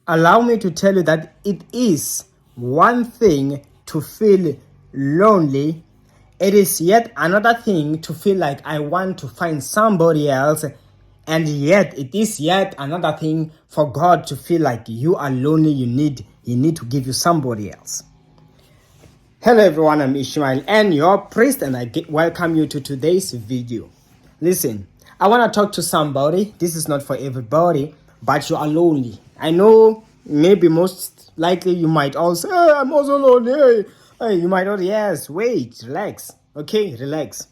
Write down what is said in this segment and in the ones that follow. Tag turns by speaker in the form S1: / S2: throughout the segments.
S1: allow me to tell you that it is one thing to feel lonely. It is yet another thing to feel like I want to find somebody else. And yet it is yet another thing for God to feel like you are lonely. He need to give you somebody else. Hello everyone, I'm Ishmael and your priest, and I welcome you to today's video. Listen, I want to talk to somebody. This is not for everybody, but you are lonely. I know maybe most likely you might also, hey, I'm also lonely. Hey, you might not, yes, wait, relax. Okay, relax.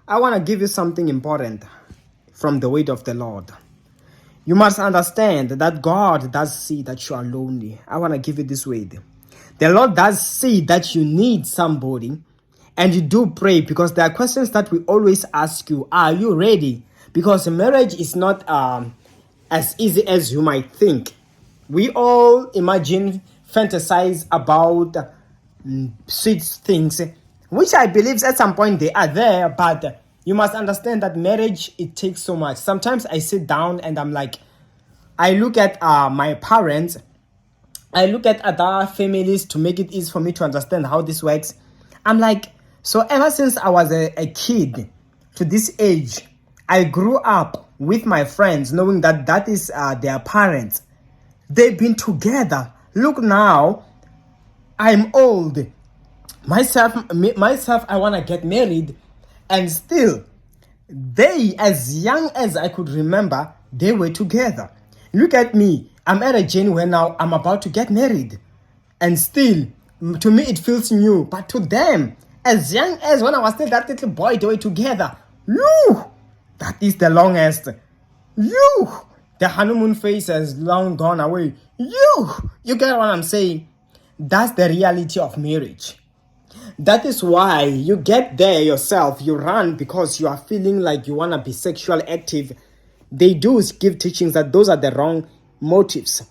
S1: I want to give you something important from the word of the Lord. You must understand that God does see that you are lonely. I want to give you this word. The Lord does see that you need somebody, and you do pray, because there are questions that we always ask you. Are you ready? Because marriage is not as easy as you might think. We all imagine, fantasize about sweet things, which I believe at some point they are there, but you must understand that marriage, it takes so much. Sometimes I sit down and I'm like, I look at my parents, I look at other families to make it easy for me to understand how this works. I'm like, so ever since I was a kid to this age, I grew up with my friends knowing that that is their parents. They've been together. Look now, I'm old. Myself, I want to get married, and still, they, as young as I could remember, they were together. Look at me. I'm at a journey where now I'm about to get married. And still, to me, it feels new. But to them, as young as when I was still that little boy, they were together. You, that is the longest. You, the honeymoon phase has long gone away. You get what I'm saying? That's the reality of marriage. That is why you get there yourself. You run because you are feeling like you want to be sexually active. They do give teachings that those are the wrong motives.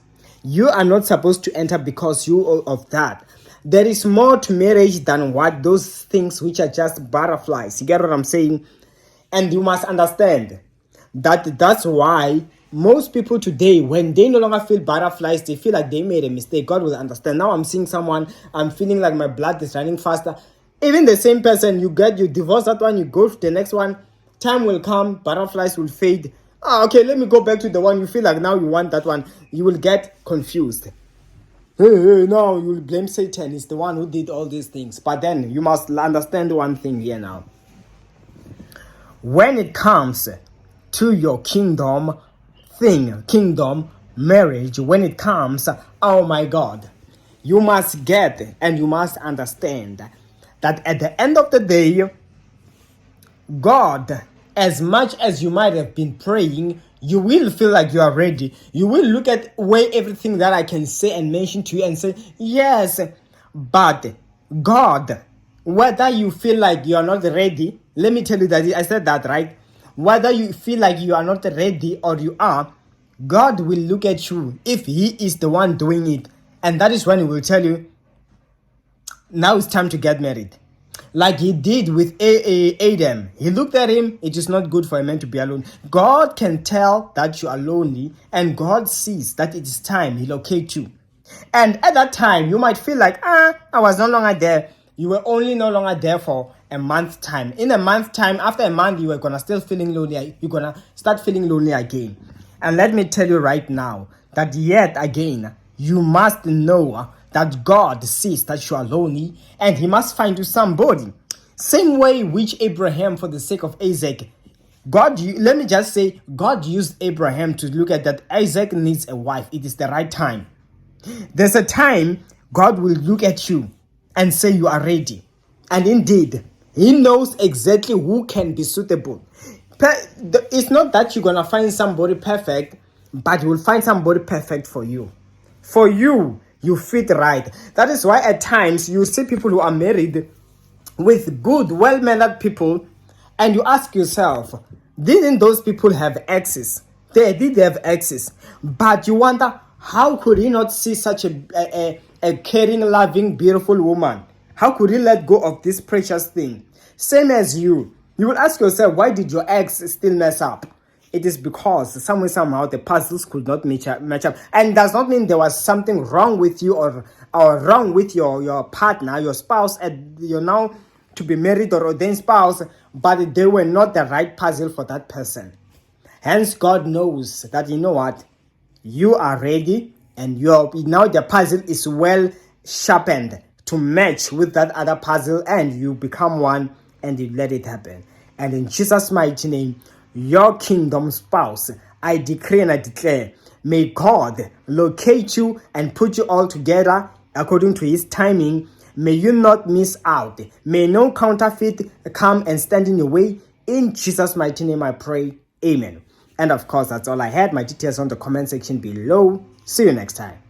S1: You are not supposed to enter because you of that. There is more to marriage than what those things which are just butterflies. You get what I'm saying? And you must understand that that's why most people today, when they no longer feel butterflies, they feel like they made a mistake. God will understand. Now I'm seeing someone, I'm feeling like my blood is running faster. Even the same person, you divorce that one, you go to the next one, time will come, butterflies will fade. Okay, let me go back to the one you feel like now you want that one. You will get confused. Hey, now you will blame Satan. He's the one who did all these things. But then you must understand one thing here now. When it comes to your kingdom marriage, when it comes, oh my God, you must get and you must understand that at the end of the day, God, as much as you might have been praying, you will feel like you are ready. You will look at everything that I can say and mention to you and say, yes, but God, whether you feel like you are not ready, let me tell you that I said that, right? Whether you feel like you are not ready or you are, God will look at you if He is the one doing it. And that is when He will tell you, now it's time to get married. Like He did with Adam. He looked at him, it is not good for a man to be alone. God can tell that you are lonely, and God sees that it is time He locates you. And at that time, you might feel like, I was no longer there. You were only no longer there for a month's time. In a month's time, after a month, you were going to still feeling lonely. You're going to start feeling lonely again. And let me tell you right now that yet again, you must know that God sees that you are lonely and He must find you somebody. Same way which Abraham, for the sake of Isaac, let me just say, God used Abraham to look at that Isaac needs a wife. It is the right time. There's a time God will look at you and say you are ready. And indeed, He knows exactly who can be suitable. It's not that you're going to find somebody perfect, but you will find somebody perfect for you. For you, you fit right. That is why at times you see people who are married with good, well-mannered people, and you ask yourself, didn't those people have exes? They did have exes. But you wonder, how could he not see such a caring, loving, beautiful woman? How could he let go of this precious thing? Same as you. You will ask yourself, why did your ex still mess up? it is because somehow the puzzles could not match up. And does not mean there was something wrong with you or wrong with your partner, your spouse, and you're now to be married or ordained spouse, but they were not the right puzzle for that person. Hence, God knows that, you know what, you are ready, and now the puzzle is well sharpened to match with that other puzzle, and you become one, and you let it happen. And in Jesus' mighty name, your kingdom spouse, I decree and I declare, may God locate you and put you all together according to his timing. May you not miss out. May no counterfeit come and stand in your way. In Jesus' mighty name I pray. Amen. And of course, that's all I had. My details on the comment section below. See you next time.